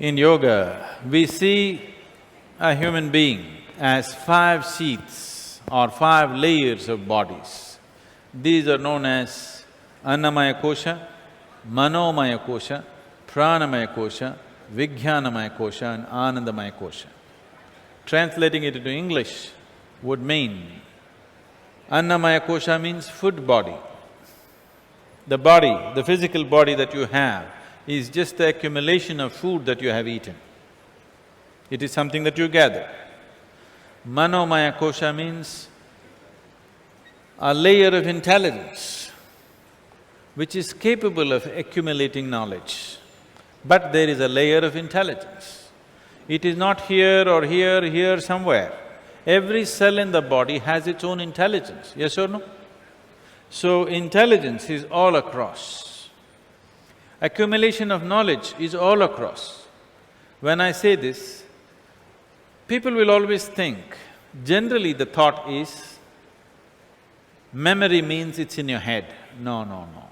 In yoga, we see a human being as 5 sheaths or 5 layers of bodies. These are known as Annamaya Kosha, Manomaya Kosha, Pranamaya Kosha, Vijnanamaya Kosha and Anandamaya Kosha. Translating it into English would mean, Annamaya Kosha means food body. The body, the physical body that you have is just the accumulation of food that you have eaten. It is something that you gather. Manomaya Kosha means a layer of intelligence which is capable of accumulating knowledge. But there is a layer of intelligence. It is not here or here, here somewhere. Every cell in the body has its own intelligence, yes or no? So intelligence is all across. Accumulation of knowledge is all across. When I say this, people will always think, generally the thought is, memory means it's in your head. No, no, no.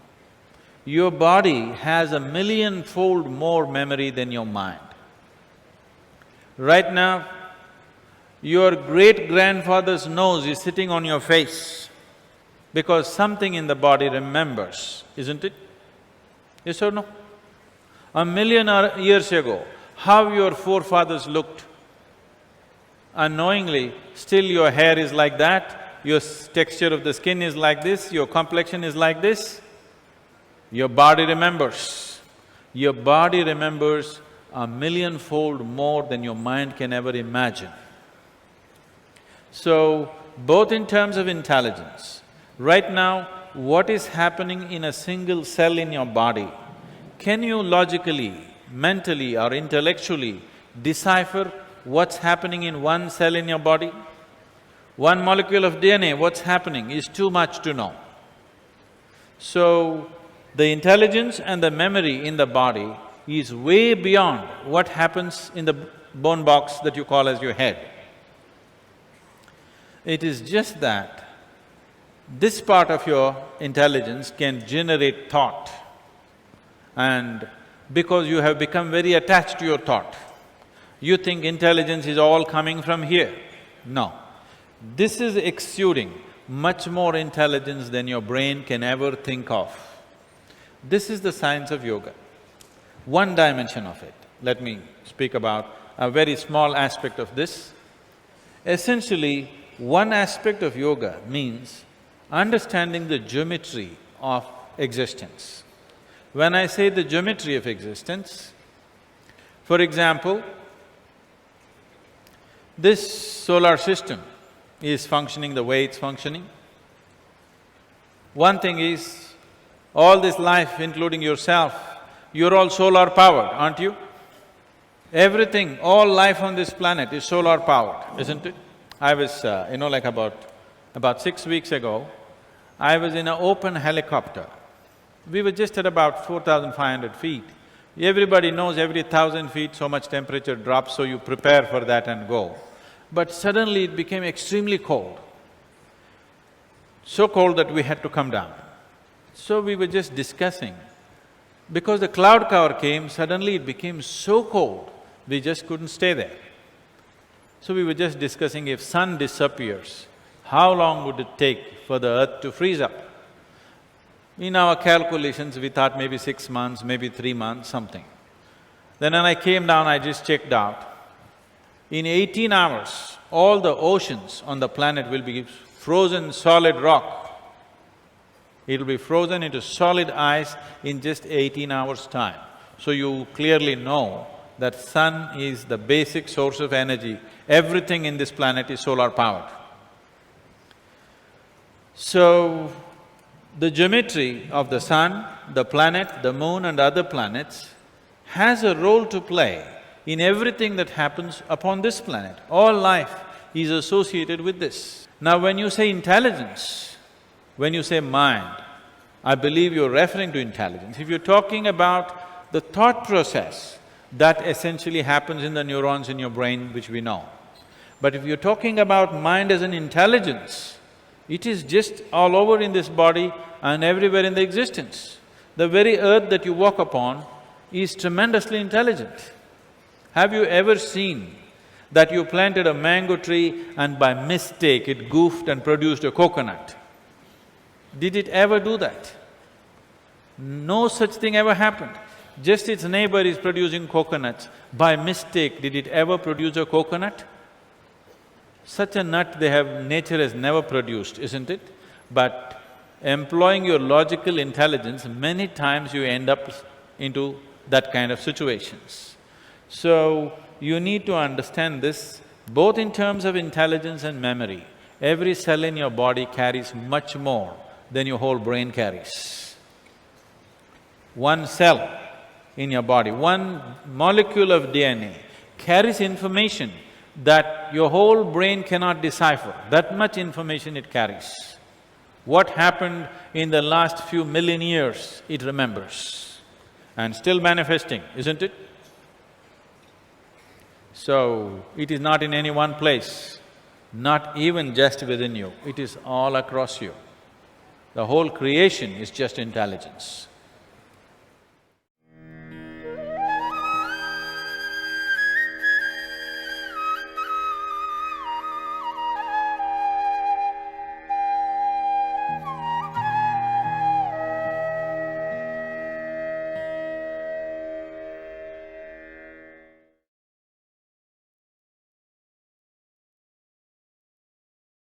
Your body has 1,000,000-fold more memory than your mind. Right now, your great-grandfather's nose is sitting on your face because something in the body remembers, isn't it? Yes or no? 1,000,000 years ago, how your forefathers looked, unknowingly, still your hair is like that, your texture of the skin is like this, your complexion is like this, your body remembers. Your body remembers 1,000,000-fold more than your mind can ever imagine. So, both in terms of intelligence, right now, what is happening in a single cell in your body, can you logically, mentally or intellectually decipher what's happening in one cell in your body? One molecule of DNA, what's happening is too much to know. So, the intelligence and the memory in the body is way beyond what happens in the bone box that you call as your head. It is just that this part of your intelligence can generate thought, and because you have become very attached to your thought, you think intelligence is all coming from here. No. This is exuding much more intelligence than your brain can ever think of. This is the science of yoga. One dimension of it. Let me speak about a very small aspect of this. Essentially, one aspect of yoga means understanding the geometry of existence. When I say the geometry of existence, for example, this solar system is functioning the way it's functioning. One thing is, all this life, including yourself, you're all solar powered, aren't you? Everything, all life on this planet is solar powered, isn't it? I was, like about 6 weeks ago, I was in an open helicopter. We were just at about 4,500 feet. Everybody knows every 1,000 feet so much temperature drops, so you prepare for that and go. But suddenly it became extremely cold. So cold that we had to come down. So we were just discussing. Because the cloud cover came, suddenly it became so cold, we just couldn't stay there. So we were just discussing, if sun disappears, how long would it take for the earth to freeze up? In our calculations, we thought maybe 6 months, maybe 3 months, something. Then when I came down, I just checked out. In 18 hours, all the oceans on the planet will be frozen solid rock. It'll be frozen into solid ice in just 18 hours' time. So you clearly know that sun is the basic source of energy. Everything in this planet is solar powered. So, the geometry of the sun, the planet, the moon and other planets has a role to play in everything that happens upon this planet. All life is associated with this. Now when you say intelligence, when you say mind, I believe you're referring to intelligence. If you're talking about the thought process, that essentially happens in the neurons in your brain, which we know. But if you're talking about mind as an intelligence, it is just all over in this body and everywhere in the existence. The very earth that you walk upon is tremendously intelligent. Have you ever seen that you planted a mango tree and by mistake it goofed and produced a coconut? Did it ever do that? No such thing ever happened. Just its neighbor is producing coconuts. By mistake, did it ever produce a coconut? Such a nut nature has never produced, isn't it? But employing your logical intelligence, many times you end up into that kind of situations. So, you need to understand this, both in terms of intelligence and memory. Every cell in your body carries much more than your whole brain carries. One cell in your body, one molecule of DNA carries information that your whole brain cannot decipher, that much information it carries. What happened in the last few million years, it remembers and still manifesting, isn't it? So, it is not in any one place, not even just within you, it is all across you. The whole creation is just intelligence.